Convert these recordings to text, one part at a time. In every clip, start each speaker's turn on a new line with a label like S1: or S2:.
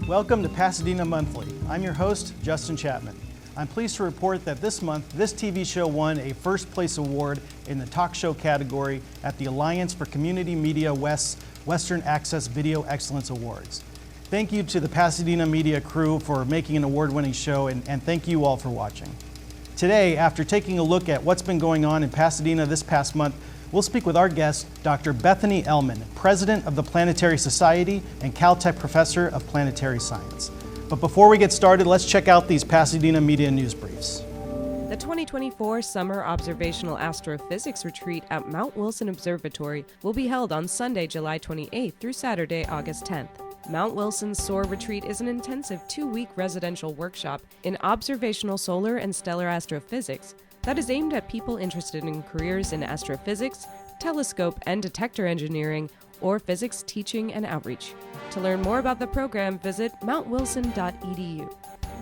S1: Welcome to Pasadena Monthly. I'm your host, Justin Chapman. I'm pleased to report that this month, this TV show won a first place award in the talk show category at the Alliance for Community Media West's Western Access Video Excellence Awards. Thank you to the Pasadena media crew for making an award-winning show, and thank you all for watching. Today, after taking a look at what's been going on in Pasadena this past month, we'll speak with our guest, Dr. Bethany Ehlmann, President of the Planetary Society and Caltech Professor of Planetary Science. But before we get started, let's check out these Pasadena media news briefs.
S2: The 2024 Summer Observational Astrophysics Retreat at Mount Wilson Observatory will be held on Sunday, July 28th through Saturday, August 10th. Mount Wilson's SOAR Retreat is an intensive 2-week residential workshop in observational solar and stellar astrophysics that is aimed at people interested in careers in astrophysics, telescope and detector engineering, or physics teaching and outreach. To learn more about the program, visit mountwilson.edu.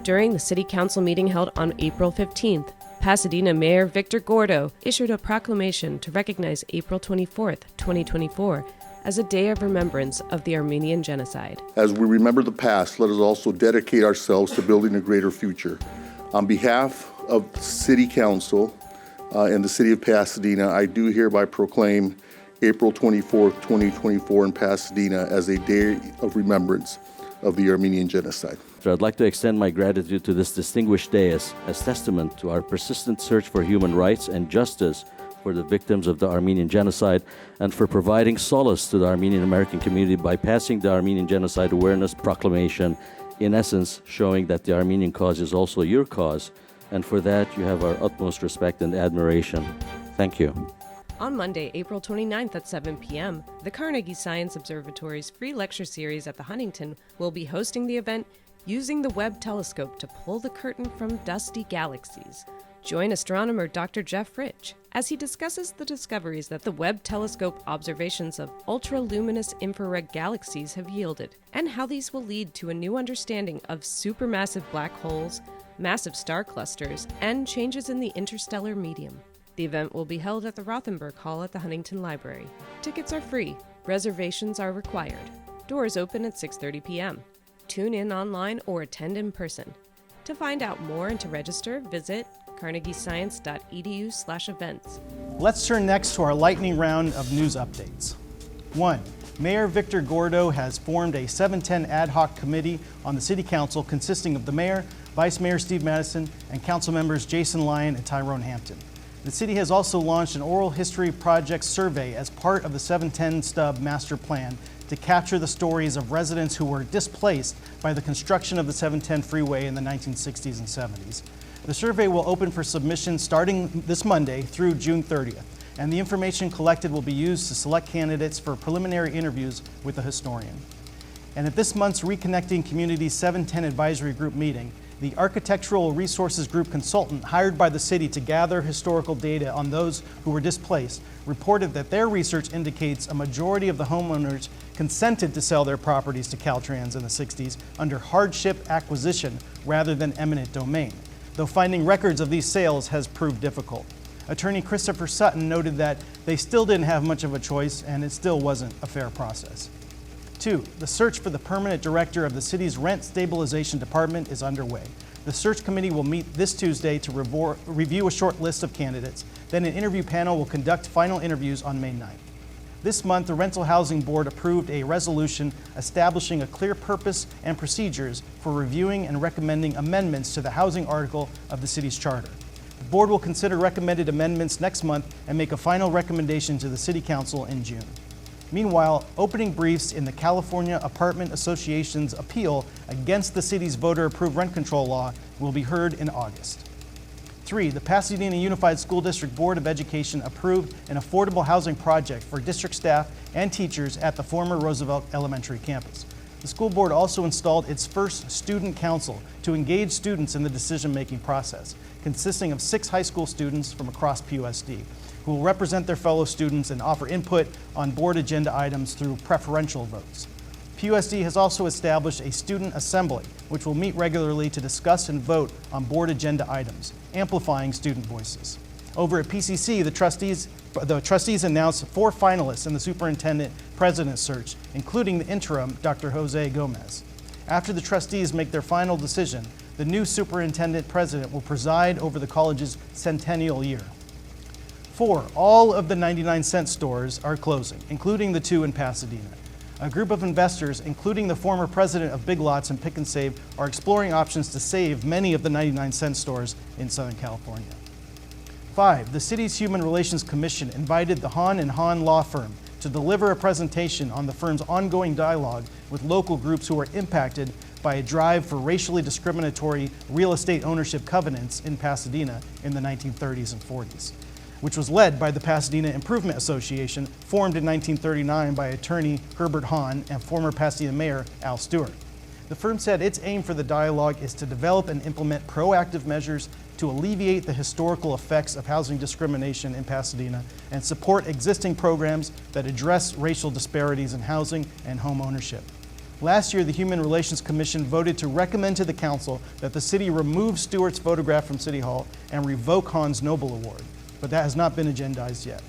S2: During the City Council meeting held on April 15th, Pasadena Mayor Victor Gordo issued a proclamation to recognize April 24th, 2024, as a day of remembrance of the Armenian genocide.
S3: As we remember the past, let us also dedicate ourselves to building a greater future. On behalf of the City Council and the City of Pasadena, I do hereby proclaim April 24th, 2024 in Pasadena as a day of remembrance of the Armenian genocide.
S4: So I'd like to extend my gratitude to this distinguished day as testament to our persistent search for human rights and justice for the victims of the Armenian genocide, and for providing solace to the Armenian American community by passing the Armenian Genocide Awareness Proclamation, in essence showing that the Armenian cause is also your cause. And for that, you have our utmost respect and admiration. Thank you.
S2: On Monday, April 29th at 7 p.m., the Carnegie Science Observatory's free lecture series at the Huntington will be hosting the event Using the Webb Telescope to Pull the Curtain from Dusty Galaxies. Join astronomer Dr. Jeff Rich as he discusses the discoveries that the Webb Telescope observations of ultra-luminous infrared galaxies have yielded, and how these will lead to a new understanding of supermassive black holes, massive star clusters, and changes in the interstellar medium. The event will be held at the Rothenberg Hall at the Huntington Library. Tickets are free. Reservations are required. Doors open at 6:30 p.m. Tune in online or attend in person. To find out more and to register, visit carnegiescience.edu/events.
S1: Let's turn next to our lightning round of news updates. 1. Mayor Victor Gordo has formed a 710 ad hoc committee on the City Council consisting of the Mayor, Vice Mayor Steve Madison, and Council members Jason Lyon and Tyrone Hampton. The city has also launched an oral history project survey as part of the 710 Stub Master Plan to capture the stories of residents who were displaced by the construction of the 710 freeway in the 1960s and 70s. The survey will open for submission starting this Monday through June 30th, and the information collected will be used to select candidates for preliminary interviews with the historian. And at this month's Reconnecting Communities 710 Advisory Group meeting, the Architectural Resources Group consultant hired by the city to gather historical data on those who were displaced reported that their research indicates a majority of the homeowners consented to sell their properties to Caltrans in the 60s under hardship acquisition rather than eminent domain, though finding records of these sales has proved difficult. Attorney Christopher Sutton noted that they still didn't have much of a choice and it still wasn't a fair process. 2. The search for the permanent director of the city's rent stabilization department is underway. The search committee will meet this Tuesday to review a short list of candidates. Then an interview panel will conduct final interviews on May 9th. This month, the Rental Housing Board approved a resolution establishing a clear purpose and procedures for reviewing and recommending amendments to the housing article of the city's charter. The board will consider recommended amendments next month and make a final recommendation to the City Council in June. Meanwhile, opening briefs in the California Apartment Association's appeal against the city's voter-approved rent control law will be heard in August. 3. The Pasadena Unified School District Board of Education approved an affordable housing project for district staff and teachers at the former Roosevelt Elementary campus. The school board also installed its first student council to engage students in the decision-making process, consisting of 6 high school students from across PUSD, who will represent their fellow students and offer input on board agenda items through preferential votes. PUSD has also established a student assembly, which will meet regularly to discuss and vote on board agenda items, amplifying student voices. Over at PCC, the trustees announced 4 finalists in the superintendent president search, including the interim, Dr. Jose Gomez. After the trustees make their final decision, the new superintendent president will preside over the college's centennial year. 4, all of the 99-cent stores are closing, including the 2 in Pasadena. A group of investors, including the former president of Big Lots and Pick and Save, are exploring options to save many of the 99-cent stores in Southern California. 5, the city's Human Relations Commission invited the Hahn & Hahn law firm to deliver a presentation on the firm's ongoing dialogue with local groups who are impacted by a drive for racially discriminatory real estate ownership covenants in Pasadena in the 1930s and 40s, which was led by the Pasadena Improvement Association, formed in 1939 by attorney Herbert Hahn and former Pasadena Mayor Al Stewart. The firm said its aim for the dialogue is to develop and implement proactive measures to alleviate the historical effects of housing discrimination in Pasadena and support existing programs that address racial disparities in housing and home ownership. Last year, the Human Relations Commission voted to recommend to the council that the city remove Stewart's photograph from City Hall and revoke Hahn's Noble Award, but that has not been agendized yet.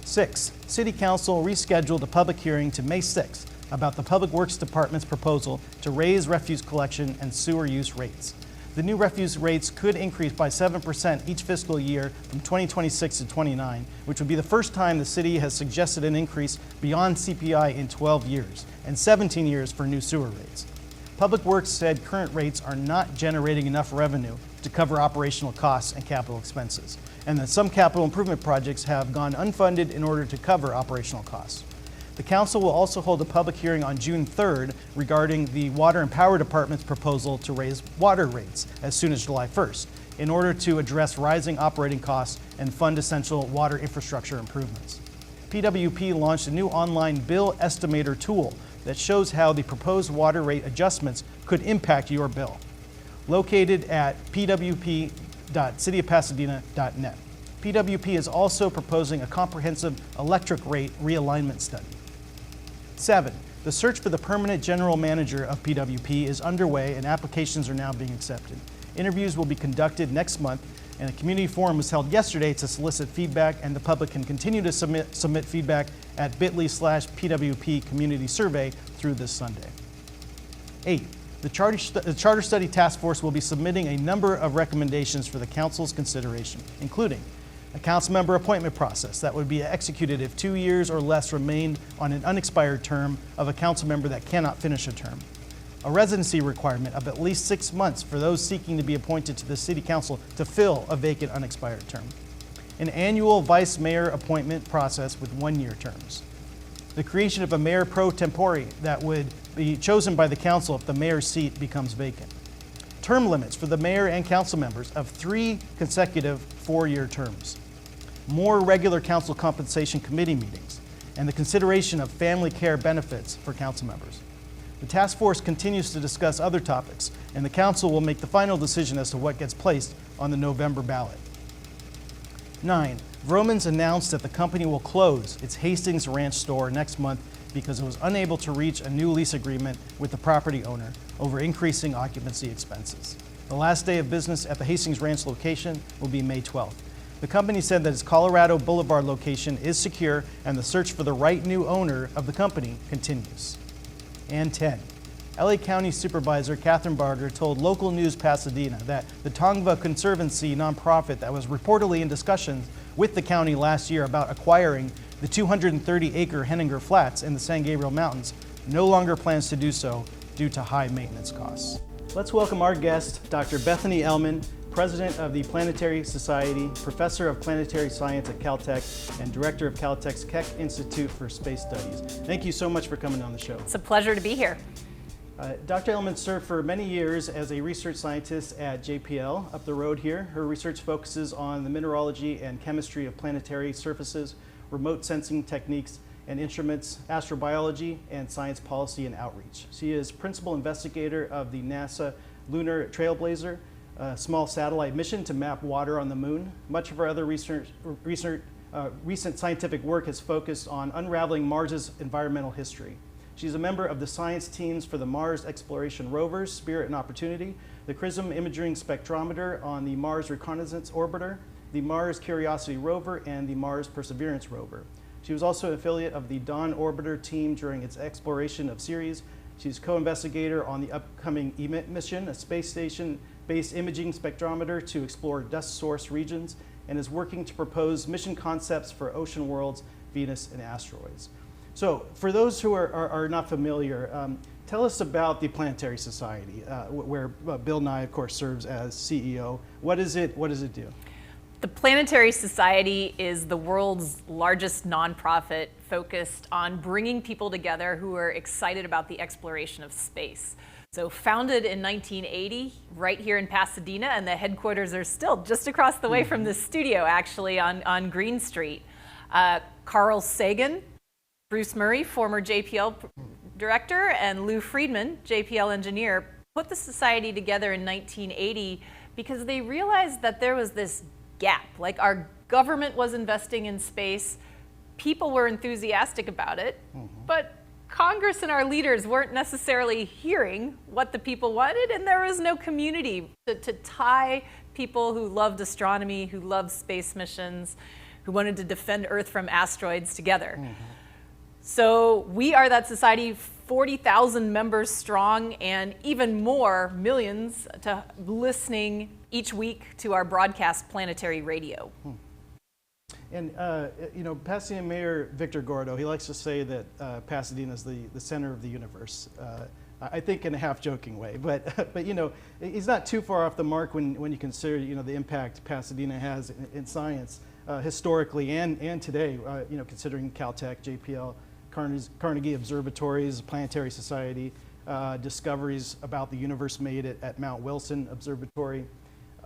S1: 6, City Council rescheduled a public hearing to May 6th about the Public Works Department's proposal to raise refuse collection and sewer use rates. The new refuse rates could increase by 7% each fiscal year from 2026 to 29, which would be the first time the city has suggested an increase beyond CPI in 12 years, and 17 years for new sewer rates. Public Works said current rates are not generating enough revenue to cover operational costs and capital expenses, and that some capital improvement projects have gone unfunded in order to cover operational costs. The council will also hold a public hearing on June 3rd regarding the Water and Power Department's proposal to raise water rates as soon as July 1st in order to address rising operating costs and fund essential water infrastructure improvements. PWP launched a new online bill estimator tool that shows how the proposed water rate adjustments could impact your bill. Located at pwp.cityofpasadena.net. PWP is also proposing a comprehensive electric rate realignment study. 7, the search for the permanent general manager of PWP is underway and applications are now being accepted. Interviews will be conducted next month, and a community forum was held yesterday to solicit feedback, and the public can continue to submit feedback at bit.ly/PWP community survey through this Sunday. 8, the Charter Study Task Force will be submitting a number of recommendations for the council's consideration, including a council member appointment process that would be executed if 2 years or less remained on an unexpired term of a council member that cannot finish a term. A residency requirement of at least 6 months for those seeking to be appointed to the city council to fill a vacant unexpired term. An annual vice mayor appointment process with 1-year terms. The creation of a mayor pro tempore that would be chosen by the council if the mayor's seat becomes vacant. Term limits for the mayor and council members of 3 consecutive 4-year terms. More regular council compensation committee meetings, and the consideration of family care benefits for council members. The task force continues to discuss other topics, and the council will make the final decision as to what gets placed on the November ballot. 9, Vromans announced that the company will close its Hastings Ranch store next month because it was unable to reach a new lease agreement with the property owner over increasing occupancy expenses. The last day of business at the Hastings Ranch location will be May 12th. The company said that its Colorado Boulevard location is secure and the search for the right new owner of the company continues. And 10, LA County Supervisor Catherine Barger told Local News Pasadena that the Tongva Conservancy nonprofit that was reportedly in discussions with the county last year about acquiring the 230-acre Henninger Flats in the San Gabriel Mountains no longer plans to do so due to high maintenance costs. Let's welcome our guest, Dr. Bethany Ehlmann, President of the Planetary Society, Professor of Planetary Science at Caltech, and Director of Caltech's Keck Institute for Space Studies. Thank you so much for coming on the show.
S5: It's a pleasure to be here.
S1: Dr. Ehlmann served for many years as a research scientist at JPL up the road here. Her research focuses on the mineralogy and chemistry of planetary surfaces, remote sensing techniques, and Instruments, Astrobiology, and Science Policy and Outreach. She is principal investigator of the NASA Lunar Trailblazer, a small satellite mission to map water on the moon. Much of her other recent scientific work has focused on unraveling Mars's environmental history. She's a member of the science teams for the Mars Exploration Rovers, Spirit and Opportunity, the XRISM Imaging Spectrometer on the Mars Reconnaissance Orbiter, the Mars Curiosity Rover, and the Mars Perseverance Rover. She was also an affiliate of the Dawn Orbiter team during its exploration of Ceres. She's co-investigator on the upcoming EMIT mission, a space station-based imaging spectrometer to explore dust source regions, and is working to propose mission concepts for ocean worlds, Venus, and asteroids. So for those who are not familiar, tell us about the Planetary Society, where Bill Nye, of course, serves as CEO. What is it? What does it do?
S5: The Planetary Society is the world's largest nonprofit focused on bringing people together who are excited about the exploration of space. So founded in 1980, right here in Pasadena, and the headquarters are still just across the way from the studio, actually, on Green Street. Carl Sagan, Bruce Murray, former JPL director, and Lou Friedman, JPL engineer, put the society together in 1980 because they realized that there was this gap. Like, our government was investing in space, people were enthusiastic about it, but Congress and our leaders weren't necessarily hearing what the people wanted, and there was no community to tie people who loved astronomy, who loved space missions, who wanted to defend Earth from asteroids together. So we are that society, 40,000 members strong, and even more, millions, listening each week to our broadcast Planetary Radio.
S1: And you know, Pasadena Mayor Victor Gordo, he likes to say that Pasadena is the center of the universe. I think in a half-joking way, but you know, he's not too far off the mark when you consider, you know, the impact Pasadena has in science historically and today. You know, considering Caltech, JPL, Carnegie Observatories, Planetary Society, discoveries about the universe made at Mount Wilson Observatory.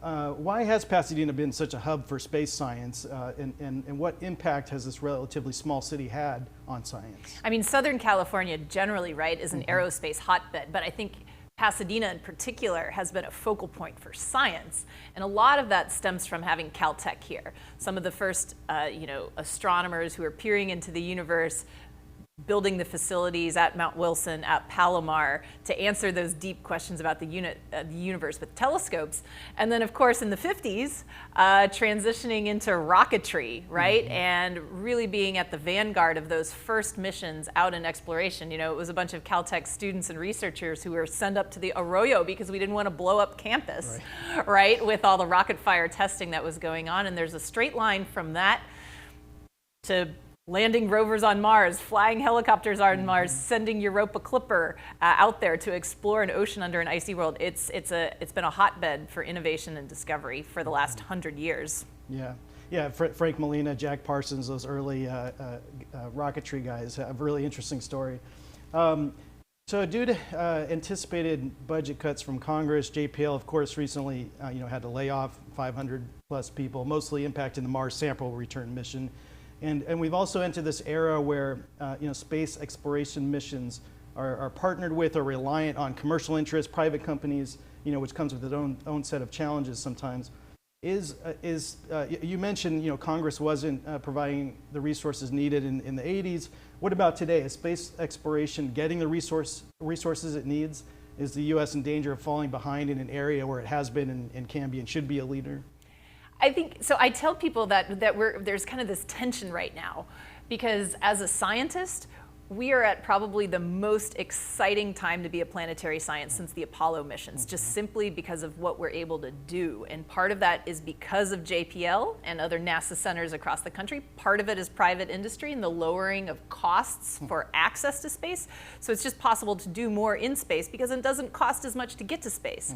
S1: Why has Pasadena been such a hub for space science, and what impact has this relatively small city had on science?
S5: I mean, Southern California generally, right, is an aerospace hotbed, but I think Pasadena in particular has been a focal point for science, and a lot of that stems from having Caltech here. Some of the first, you know, astronomers who are peering into the universe, building the facilities at Mount Wilson, at Palomar, to answer those deep questions about the universe with telescopes. And then, of course, in the 50s, transitioning into rocketry, right? And really being at the vanguard of those first missions out in exploration. You know, it was a bunch of Caltech students and researchers who were sent up to the Arroyo because we didn't want to blow up campus, right? With all the rocket fire testing that was going on. And there's a straight line from that to landing rovers on Mars, flying helicopters on Mars, sending Europa Clipper out there to explore an ocean under an icy world. It's been a hotbed for innovation and discovery for the last 100 years.
S1: Yeah, Frank Molina, Jack Parsons, those early rocketry guys have a really interesting story. So due to anticipated budget cuts from Congress, JPL, of course, recently you know, had to lay off 500 plus people, mostly impacting the Mars sample return mission. And we've also entered this era where you know, space exploration missions are partnered with or reliant on commercial interests, private companies, you know, which comes with its own set of challenges sometimes. You mentioned, you know, Congress wasn't providing the resources needed in the 80s. What about today? Is space exploration getting the resources it needs? Is the U.S. in danger of falling behind in an area where it has been and can be and should be a leader?
S5: I think, so I tell people that there's kind of this tension right now, because as a scientist, we are at probably the most exciting time to be a planetary science since the Apollo missions, just simply because of what we're able to do. And part of that is because of JPL and other NASA centers across the country. Part of it is private industry and the lowering of costs for access to space. So it's just possible to do more in space because it doesn't cost as much to get to space.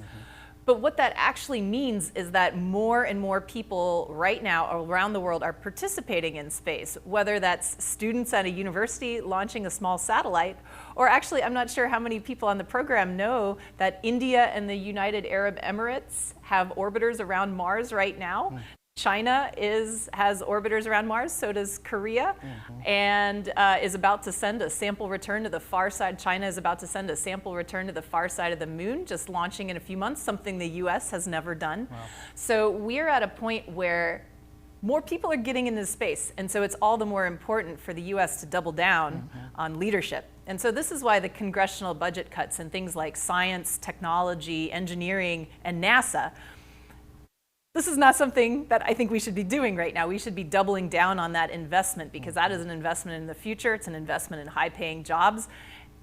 S5: But what that actually means is that more and more people right now around the world are participating in space, whether that's students at a university launching a small satellite, or actually, I'm not sure how many people on the program know that India and the United Arab Emirates have orbiters around Mars right now. China has orbiters around Mars, so does Korea, and is about to send a sample return to the far side. China is about to send a sample return to the far side of the moon, just launching in a few months, something the US has never done.
S1: Wow.
S5: So we're at a point where more people are getting into space, and so it's all the more important for the US to double down on leadership. And so this is why the congressional budget cuts in things like science, technology, engineering, and NASA, this is not something that I think we should be doing right now. We should be doubling down on that investment, because that is an investment in the future. It's an investment in high-paying jobs.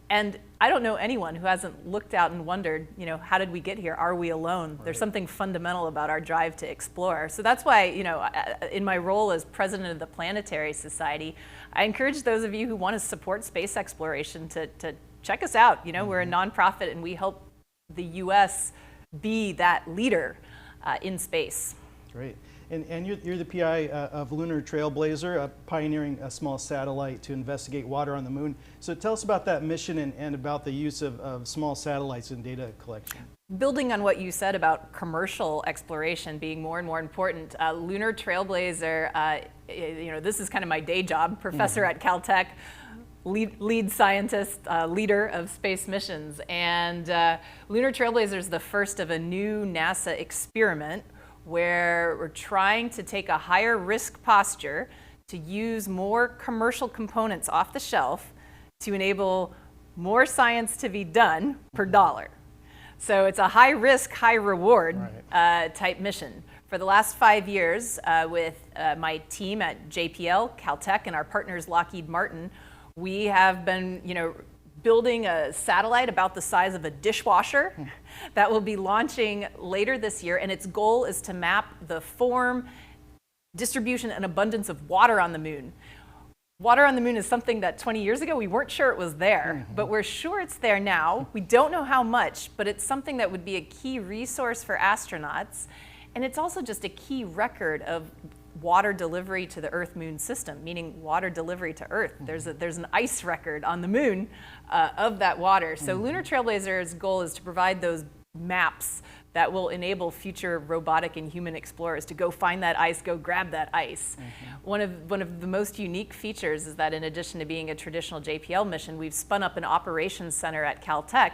S5: And I don't know anyone who hasn't looked out and wondered, you know, how did we get here? Are we alone? Right. There's something fundamental about our drive to explore. So that's why, you know, in my role as president of the Planetary Society, I encourage those of you who want to support space exploration to check us out. You know, we're a nonprofit, and we help the U.S. be that leader in space.
S1: Great. And you're the PI of Lunar Trailblazer, pioneering a small satellite to investigate water on the moon. So tell us about that mission and about the use of small satellites in data collection.
S5: Building on what you said about commercial exploration being more and more important, Lunar Trailblazer, you know, this is kind of my day job, professor at Caltech, lead scientist, leader of space missions. And Lunar Trailblazer is the first of a new NASA experiment where we're trying to take a higher risk posture to use more commercial components off the shelf to enable more science to be done per dollar. So it's a high risk, high reward type mission. For the last 5 years, with my team at JPL, Caltech, and our partners Lockheed Martin, we have been, you know, building a satellite about the size of a dishwasher that will be launching later this year, and its goal is to map the form, distribution, and abundance of water on the moon. Water on the moon is something that 20 years ago we weren't sure it was there, but we're sure it's there now. We don't know how much, but it's something that would be a key resource for astronauts, and it's also just a key record of water delivery to the Earth-Moon system, meaning water delivery to Earth. There's an ice record on the moon of that water. So Lunar Trailblazer's goal is to provide those maps that will enable future robotic and human explorers to go find that ice, go grab that ice. One of the most unique features is that in addition to being a traditional JPL mission, we've spun up an operations center at Caltech,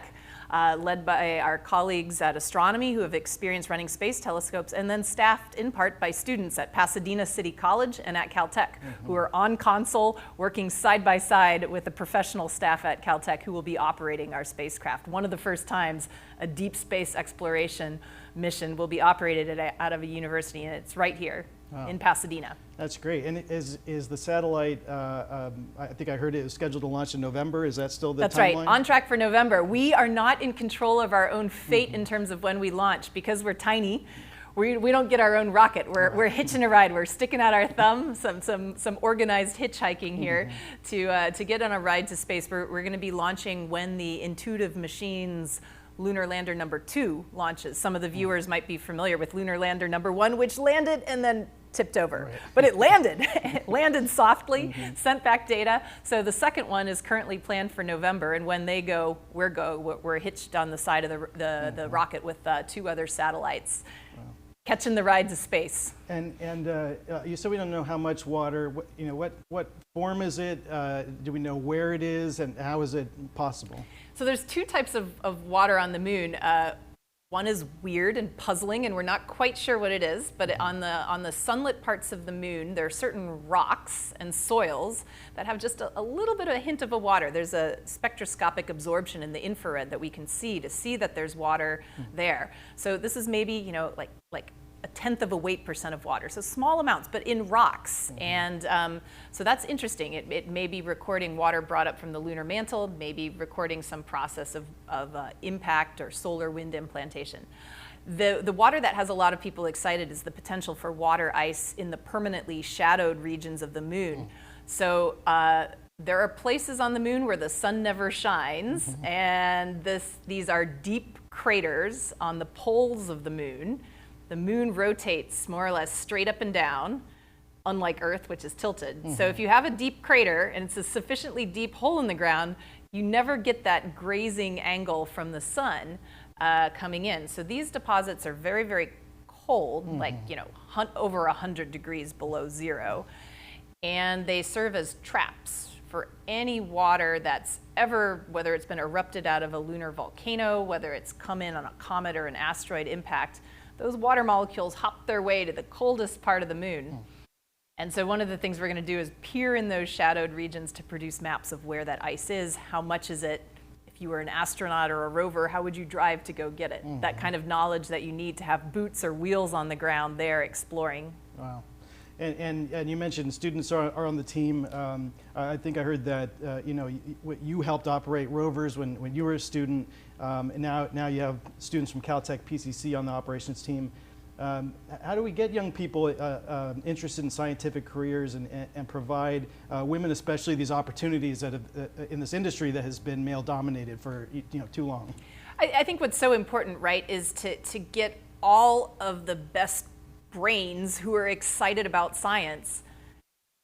S5: led by our colleagues at astronomy who have experience running space telescopes, and then staffed in part by students at Pasadena City College and at Caltech, who are on console working side by side with the professional staff at Caltech who will be operating our spacecraft. One of the first times a deep space exploration mission will be operated out of a university, and it's right here in Pasadena.
S1: That's great. And is the satellite, I think I heard it was scheduled to launch in November. Is that still the timeline?
S5: That's right, on track for November. We are not in control of our own fate in terms of when we launch. Because we're tiny, we don't get our own rocket. We're hitching a ride. We're sticking out our thumb, some organized hitchhiking here to get on a ride to space. We're going to be launching when the Intuitive Machines Lunar Lander number 2 launches. Some of the viewers might be familiar with Lunar Lander number 1, which landed and then tipped over. But it landed. It landed softly, sent back data. So the second one is currently planned for November, and when they go, we're hitched on the side of the rocket with 2 other satellites. Catching the ride to space.
S1: And you said we don't know how much water. What form is it? Do we know where it is, and how is it possible?
S5: So there's 2 types of water on the moon. One is weird and puzzling, and we're not quite sure what it is. But on the sunlit parts of the moon, there are certain rocks and soils that have just a little bit of a hint of a water. There's a spectroscopic absorption in the infrared that we can see to see that there's water there. So this is maybe like a 1/10 of a weight % of water, so small amounts, but in rocks. And so that's interesting. It may be recording water brought up from the lunar mantle, maybe recording some process of impact or solar wind implantation. The water that has a lot of people excited is the potential for water ice in the permanently shadowed regions of the moon. So there are places on the moon where the sun never shines, and these are deep craters on the poles of the moon. The moon rotates more or less straight up and down, unlike Earth, which is tilted. So if you have a deep crater and it's a sufficiently deep hole in the ground, you never get that grazing angle from the sun coming in. So these deposits are very, very cold, like, over 100 degrees below zero. And they serve as traps for any water that's ever, whether it's been erupted out of a lunar volcano, whether it's come in on a comet or an asteroid impact, those water molecules hop their way to the coldest part of the moon. And so one of the things we're going to do is peer in those shadowed regions to produce maps of where that ice is, how much is it. If you were an astronaut or a rover, how would you drive to go get it? That kind of knowledge that you need to have boots or wheels on the ground there exploring.
S1: Wow. And you mentioned students are on the team. I think I heard that you helped operate rovers when you were a student, and now you have students from Caltech PCC on the operations team. How do we get young people interested in scientific careers and provide women, especially, these opportunities that have, in this industry that has been male-dominated for too long?
S5: I think what's so important, right, is to get all of the best brains who are excited about science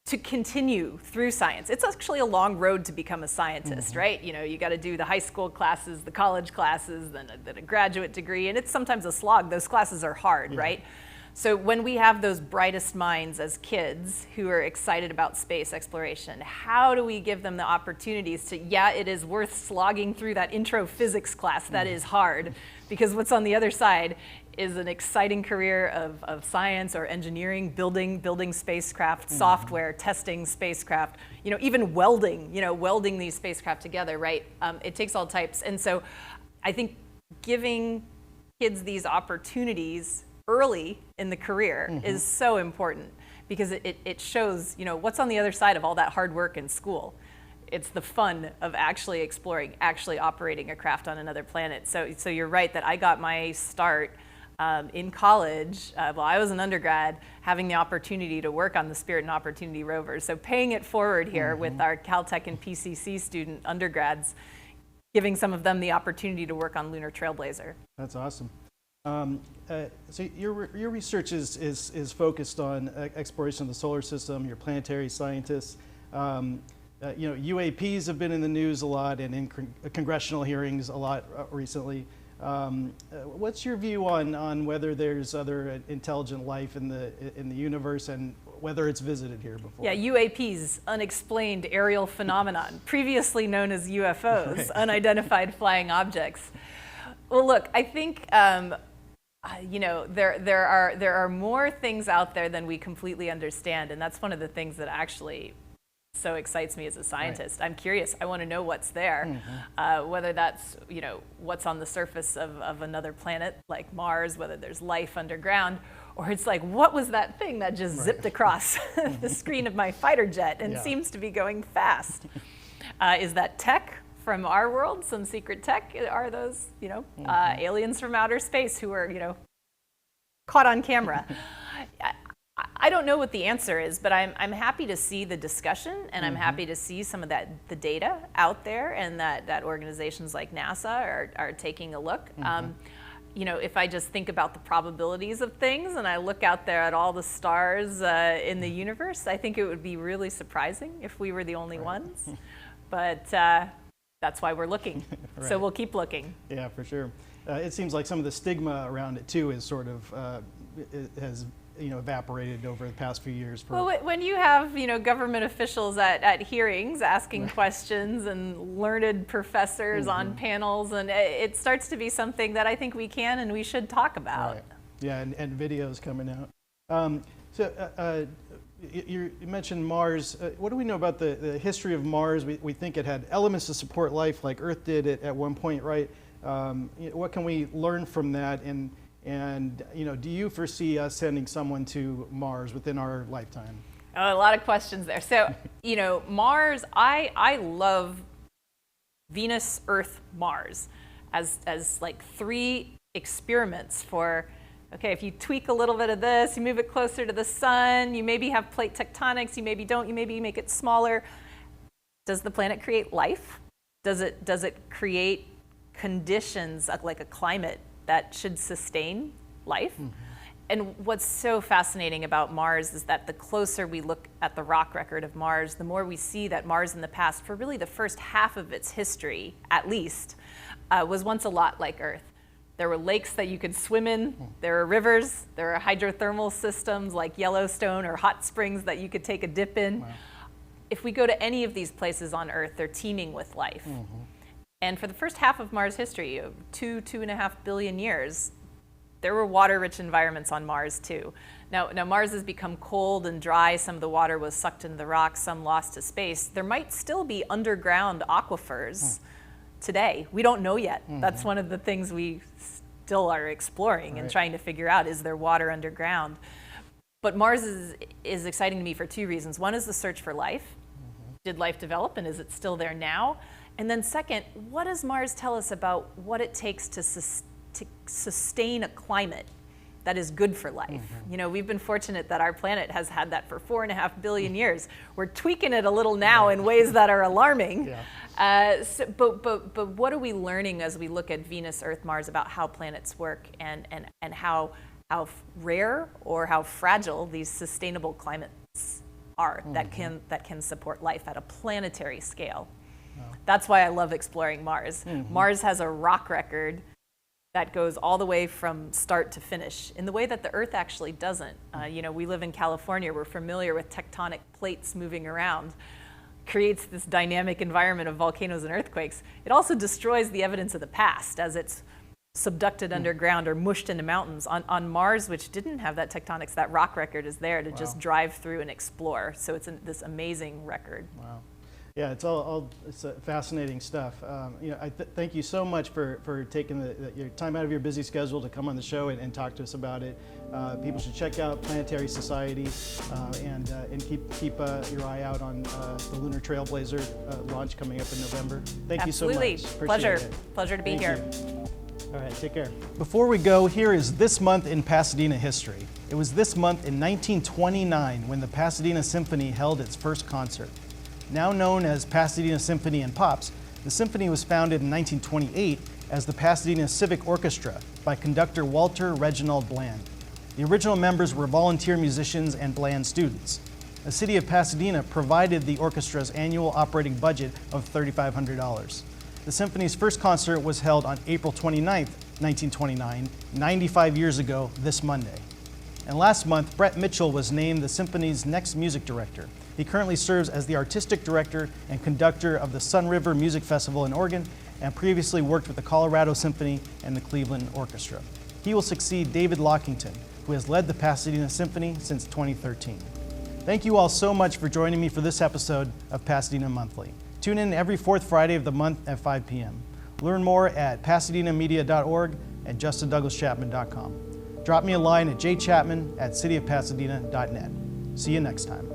S5: to continue through science. It's actually a long road to become a scientist, right? You got to do the high school classes, the college classes, then a graduate degree, and it's sometimes a slog. Those classes are hard, right? So when we have those brightest minds as kids who are excited about space exploration, how do we give them the opportunities to, it is worth slogging through that intro physics class, that is hard, because what's on the other side is an exciting career of science or engineering, building spacecraft, software, testing spacecraft, even welding these spacecraft together, right? It takes all types. And so I think giving kids these opportunities early in the career is so important, because it shows, what's on the other side of all that hard work in school. It's the fun of actually exploring, actually operating a craft on another planet. So you're right that I got my start in college, while I was an undergrad, having the opportunity to work on the Spirit and Opportunity rovers. So paying it forward here with our Caltech and PCC student undergrads, giving some of them the opportunity to work on Lunar Trailblazer.
S1: That's awesome. So your research is focused on exploration of the solar system. You're planetary scientists. UAPs have been in the news a lot and in congressional hearings a lot recently. What's your view on whether there's other intelligent life in the universe and whether it's visited here before?
S5: Yeah, UAPs, unexplained aerial phenomenon, previously known as UFOs, unidentified flying objects. Well, look, I think there are more things out there than we completely understand, and that's one of the things that actually so excites me as a scientist. Right. I'm curious. I want to know what's there, whether that's what's on the surface of another planet like Mars, whether there's life underground, or it's like, what was that thing that just zipped across the screen of my fighter jet and seems to be going fast? Is that tech from our world? Some secret tech? Are those aliens from outer space who are caught on camera? I don't know what the answer is, but I'm happy to see the discussion, and I'm happy to see some of the data out there, and that organizations like NASA are taking a look. If I just think about the probabilities of things and I look out there at all the stars in the universe, I think it would be really surprising if we were the only ones. But that's why we're looking. So we'll keep looking.
S1: Yeah, for sure. It seems like some of the stigma around it too is sort of has evaporated over the past few years.
S5: Well, when you have government officials at hearings asking questions and learned professors on panels, and it starts to be something that I think we can and we should talk about.
S1: Right. Yeah, and videos coming out. You mentioned Mars. What do we know about the history of Mars? We think it had elements to support life like Earth did at one point, right? What can we learn from that? And do you foresee us sending someone to Mars within our lifetime?
S5: Oh, a lot of questions there. So, Mars, I love Venus, Earth, Mars as like three experiments for, okay, if you tweak a little bit of this, you move it closer to the sun, you maybe have plate tectonics, you maybe don't, you maybe make it smaller. Does the planet create life? Does it create conditions like a climate that should sustain life? And what's so fascinating about Mars is that the closer we look at the rock record of Mars, the more we see that Mars in the past, for really the first half of its history, at least, was once a lot like Earth. There were lakes that you could swim in. There were rivers. There were hydrothermal systems like Yellowstone or hot springs that you could take a dip in.
S1: Wow.
S5: If we go to any of these places on Earth, they're teeming with life. And for the first half of Mars' history, 2.5 billion years, there were water-rich environments on Mars too. Now Mars has become cold and dry. Some of the water was sucked into the rocks, some lost to space. There might still be underground aquifers today. We don't know yet. That's one of the things we still are exploring and trying to figure out, is there water underground? But Mars is exciting to me for two reasons. One is the search for life. Did life develop, and is it still there now? And then second, what does Mars tell us about what it takes to sustain a climate that is good for life? You know, we've been fortunate that our planet has had that for 4.5 billion years. We're tweaking it a little now in ways that are alarming. But what are we learning as we look at Venus, Earth, Mars about how planets work and how rare or how fragile these sustainable climates are that can support life at a planetary scale? That's why I love exploring Mars. Mars has a rock record that goes all the way from start to finish in the way that the Earth actually doesn't. You know, we live in California. We're familiar with tectonic plates moving around. Creates this dynamic environment of volcanoes and earthquakes. It also destroys the evidence of the past as it's subducted underground or mushed into mountains. On Mars, which didn't have that tectonics, that rock record is there to just drive through and explore. So it's this amazing record.
S1: Wow. Yeah, it's it's fascinating stuff. You know, I thank you so much for taking your time out of your busy schedule to come on the show and talk to us about it. People should check out Planetary Society and keep your eye out on the Lunar Trailblazer launch coming up in November. Thank you so much.
S5: Absolutely. Pleasure to be here.
S1: All right, take care. Before we go, here is this month in Pasadena history. It was this month in 1929 when the Pasadena Symphony held its first concert. Now known as Pasadena Symphony and Pops, the symphony was founded in 1928 as the Pasadena Civic Orchestra by conductor Walter Reginald Bland. The original members were volunteer musicians and Bland students. The city of Pasadena provided the orchestra's annual operating budget of $3,500. The symphony's first concert was held on April 29, 1929, 95 years ago this Monday. And last month, Brett Mitchell was named the symphony's next music director. He currently serves as the artistic director and conductor of the Sun River Music Festival in Oregon and previously worked with the Colorado Symphony and the Cleveland Orchestra. He will succeed David Lockington, who has led the Pasadena Symphony since 2013. Thank you all so much for joining me for this episode of Pasadena Monthly. Tune in every fourth Friday of the month at 5 p.m. Learn more at pasadenamedia.org and justindouglaschapman.com. Drop me a line at jchapman@cityofpasadena.net. See you next time.